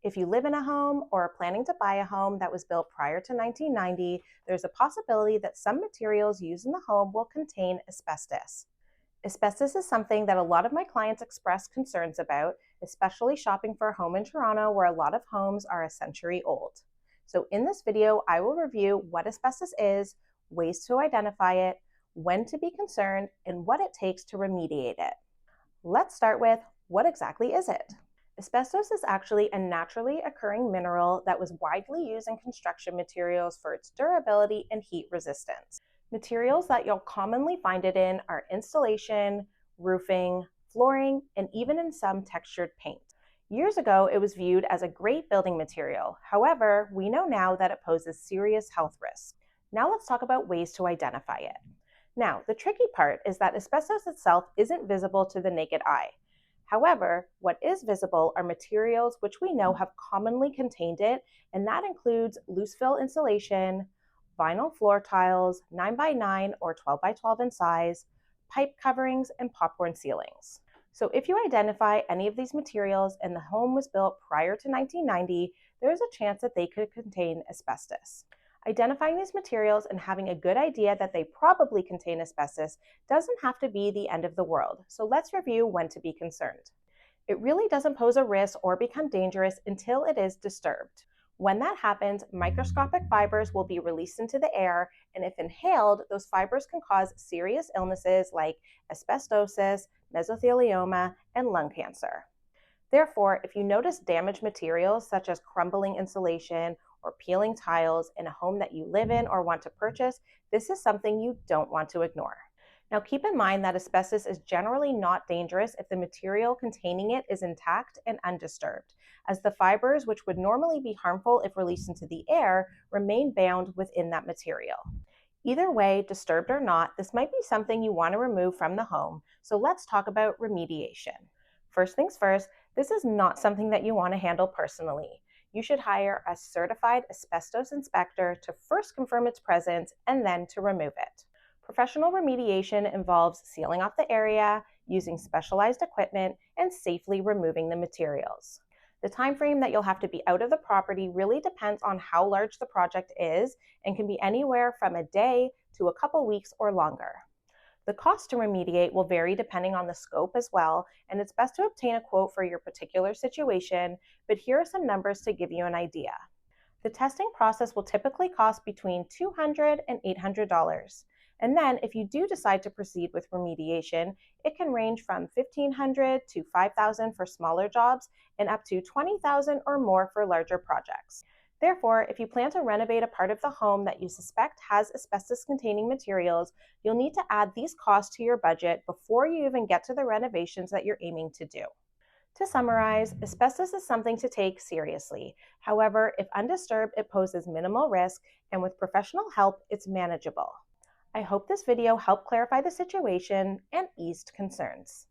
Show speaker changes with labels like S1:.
S1: If you live in a home or are planning to buy a home that was built prior to 1990, there's a possibility that some materials used in the home will contain asbestos. Asbestos is something that a lot of my clients express concerns about, especially shopping for a home in Toronto where a lot of homes are a century old. So in this video, I will review what asbestos is, ways to identify it, when to be concerned, and what it takes to remediate it. Let's start with, what exactly is it? Asbestos is actually a naturally occurring mineral that was widely used in construction materials for its durability and heat resistance. Materials that you'll commonly find it in are insulation, roofing, flooring, and even in some textured paint. Years ago, it was viewed as a great building material. However, we know now that it poses serious health risks. Now let's talk about ways to identify it. Now, the tricky part is that asbestos itself isn't visible to the naked eye. However, what is visible are materials which we know have commonly contained it, and that includes loose fill insulation, vinyl floor tiles, 9x9 or 12x12 in size, pipe coverings, and popcorn ceilings. So if you identify any of these materials and the home was built prior to 1990, there is a chance that they could contain asbestos. Identifying these materials and having a good idea that they probably contain asbestos doesn't have to be the end of the world, so let's review when to be concerned. It really doesn't pose a risk or become dangerous until it is disturbed. When that happens, microscopic fibers will be released into the air, and if inhaled, those fibers can cause serious illnesses like asbestosis, mesothelioma, and lung cancer. Therefore, if you notice damaged materials such as crumbling insulation or peeling tiles in a home that you live in or want to purchase, this is something you don't want to ignore. Now keep in mind that asbestos is generally not dangerous if the material containing it is intact and undisturbed, as the fibers, which would normally be harmful if released into the air, remain bound within that material. Either way, disturbed or not, this might be something you want to remove from the home, so let's talk about remediation. First things first, this is not something that you want to handle personally. You should hire a certified asbestos inspector to first confirm its presence and then to remove it. Professional remediation involves sealing off the area, using specialized equipment, and safely removing the materials. The time frame that you'll have to be out of the property really depends on how large the project is and can be anywhere from a day to a couple weeks or longer. The cost to remediate will vary depending on the scope as well, and it's best to obtain a quote for your particular situation, but here are some numbers to give you an idea. The testing process will typically cost between $200 and $800. And then if you do decide to proceed with remediation, it can range from $1,500 to $5,000 for smaller jobs and up to $20,000 or more for larger projects. Therefore, if you plan to renovate a part of the home that you suspect has asbestos-containing materials, you'll need to add these costs to your budget before you even get to the renovations that you're aiming to do. To summarize, asbestos is something to take seriously. However, if undisturbed, it poses minimal risk, and with professional help, it's manageable. I hope this video helped clarify the situation and eased concerns.